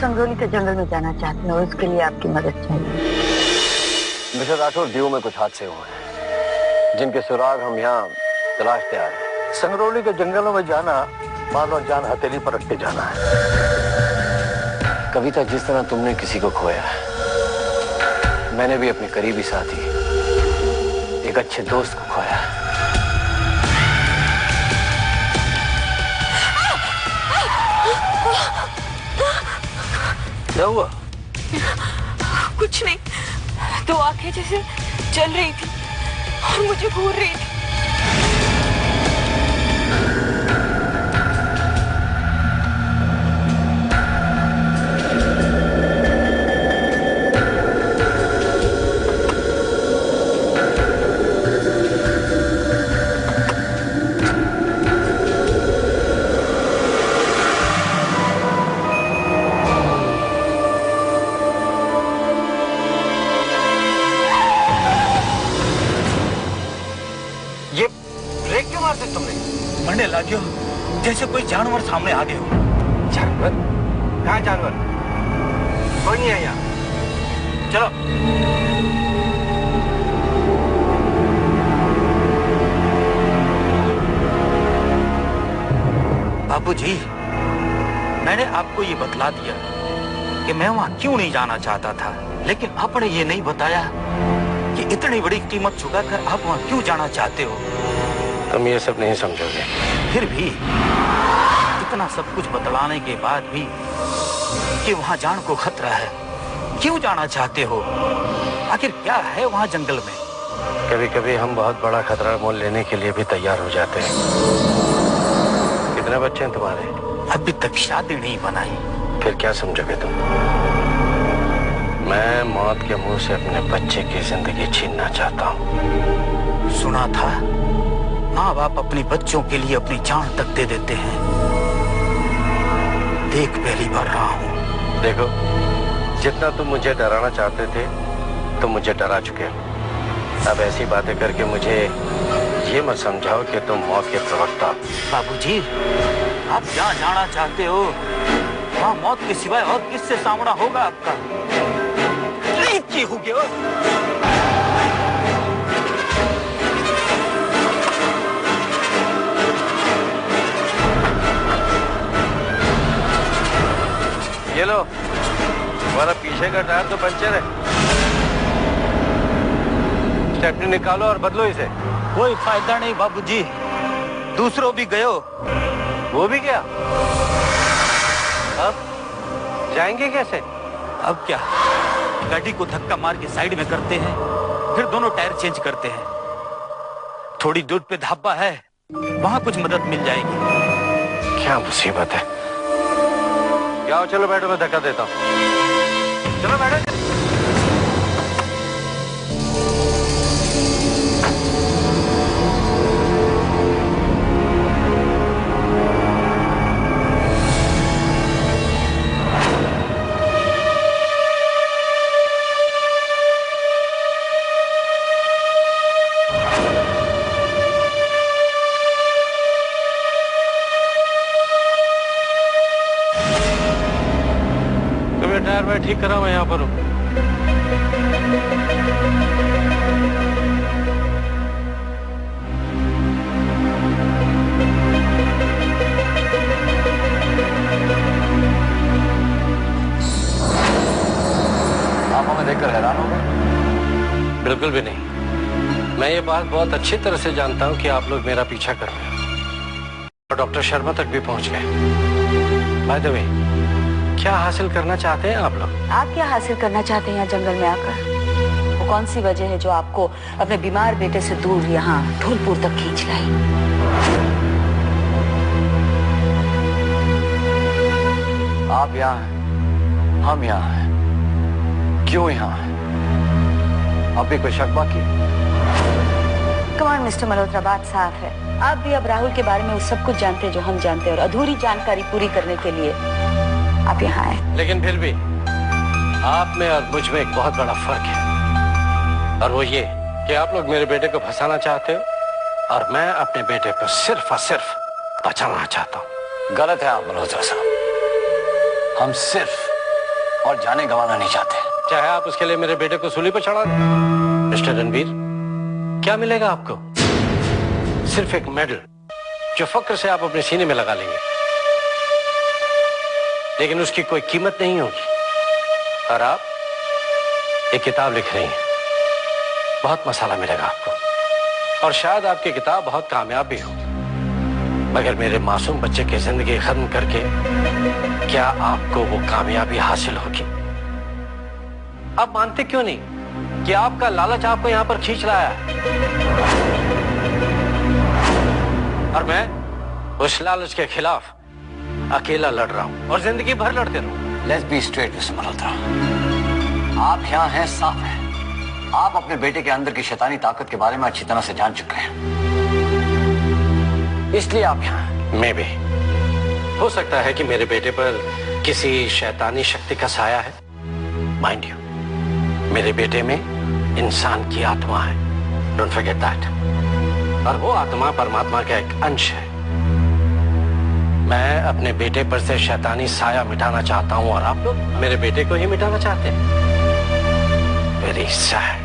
संगरोली के जंगल में जाना चाहती हूँ, उसके लिए आपकी मदद चाहिए। मिस्टर राठौर, दीव में कुछ हादसे हुए हैं जिनके सुराग हम यहाँ तलाशते आ रहे हैं। संगरोली के जंगलों में जाना मानो जान हथेली पर रख के जाना है। कविता, जिस तरह तुमने किसी को खोया, मैंने भी अपने करीबी साथी, एक अच्छे दोस्त को खोया। क्या हुआ? कुछ नहीं, दो आंखें जैसे जल रही थी और मुझे घूर रही थी। मंडे लागियो जैसे कोई जानवर सामने आ गए हो। जानवर? कहाँ जानवर? कोई नहीं है यहाँ। चलो। बाबूजी, मैंने आपको ये बतला दिया कि मैं वहां क्यों नहीं जाना चाहता था, लेकिन आपने ये नहीं बताया कि इतनी बड़ी कीमत चुकाकर आप वहां क्यों जाना चाहते हो। तुम ये सब नहीं समझोगे। फिर भी इतना सब कुछ बतलाने के बाद भी कि वहां जान को खतरा है, क्यों जाना चाहते हो? आखिर क्या है वहां जंगल में? कभी कभी हम बहुत बड़ा खतरा मोल लेने के लिए भी तैयार हो जाते हैं। कितने बच्चे हैं तुम्हारे? अभी तक शादी नहीं बनाई। फिर क्या समझोगे तुम? मैं मौत के मुंह से अपने बच्चे की जिंदगी छीनना चाहता हूँ। सुना था माँ बाप अपने बच्चों के लिए अपनी जान तक दे देते हैं। देख, पहली बार रहा हूँ। देखो, जितना तुम मुझे डराना चाहते थे तुम मुझे डरा चुके हो। अब ऐसी बातें करके मुझे ये मत समझाओ कि तुम मौत के प्रवक्ता। बाबूजी, आप जहाँ जाना चाहते हो वहाँ मौत के सिवाय और किससे सामना होगा आपका? हो गया। ये लो, तुम्हारा पीछे का टायर तो पंचर है। स्टेपनी निकालो और बदलो इसे। कोई फायदा नहीं बाबूजी, दूसरों भी गयो। वो भी गया? अब जाएंगे कैसे? अब क्या, गाड़ी को धक्का मार के साइड में करते हैं, फिर दोनों टायर चेंज करते हैं। थोड़ी दूर पे ढाबा है, वहां कुछ मदद मिल जाएगी। क्या मुसीबत है। जाओ, चलो बैठो, मैं धक्का देता हूँ। चलो बैठो। टायर मैं ठीक करा, मैं यहाँ पर हूँ। आप हमें देखकर हैरान हो गए? बिल्कुल भी नहीं। मैं ये बात बहुत अच्छी तरह से जानता हूँ कि आप लोग मेरा पीछा कर रहे हैं और डॉक्टर शर्मा तक भी पहुँच गए। बाय द वे, क्या हासिल करना चाहते हैं आप लोग? आप क्या हासिल करना चाहते हैं यहाँ जंगल में आकर? वो कौन सी वजह है जो आपको अपने बीमार बेटे से दूर यहाँ धूलपुर तक खींच लाई? आप यहाँ हैं, हम यहाँ हैं। क्यों यहाँ हैं? आप भी कोई शक बाकी? कमाल मिस्टर मल्होत्रा, बात साफ है। आप भी अब राहुल के बारे में वो सब कुछ जानते हैं जो हम जानते हैं, और अधूरी जानकारी पूरी करने के लिए आप यहाँ आए। लेकिन फिर भी आप में और मुझ में एक बहुत बड़ा फर्क है, और वो ये कि आप लोग मेरे बेटे को फंसाना चाहते हो और मैं अपने बेटे को सिर्फ और सिर्फ बचाना चाहता हूँ। गलत है आप मल्होत्रा साहब। हम सिर्फ और जाने गंवाना नहीं चाहते। चाहे आप उसके लिए मेरे बेटे को सूली पर चढ़ा दें। मिस्टर रणबीर, क्या मिलेगा आपको? सिर्फ एक मेडल जो फक्र से आप अपने सीने में लगा लेंगे, लेकिन उसकी कोई कीमत नहीं होगी। और आप एक किताब लिख रही हैं, बहुत मसाला मिलेगा आपको, और शायद आपकी किताब बहुत कामयाब भी हो, मगर मेरे मासूम बच्चे की जिंदगी खत्म करके क्या आपको वो कामयाबी हासिल होगी? आप मानते क्यों नहीं कि आपका लालच आपको यहां पर खींच लाया है, और मैं उस लालच के खिलाफ अकेला लड़ रहा हूं और जिंदगी भर लड़ते रहूं। Let's be straight mister Malhotra, आप यहाँ हैं, साफ है। आप अपने बेटे के अंदर की शैतानी ताकत के बारे में अच्छी तरह से जान चुके हैं, इसलिए आप यहाँ हैं। मैं भी, हो सकता है कि मेरे बेटे पर किसी शैतानी शक्ति का साया है। माइंड यू, मेरे बेटे में इंसान की आत्मा है, डोंट फॉरगेट दैट, और वो आत्मा परमात्मा का एक अंश है। मैं अपने बेटे पर से शैतानी साया मिटाना चाहता हूं, और आप लोग मेरे बेटे को ही मिटाना चाहते हैं। Very sad.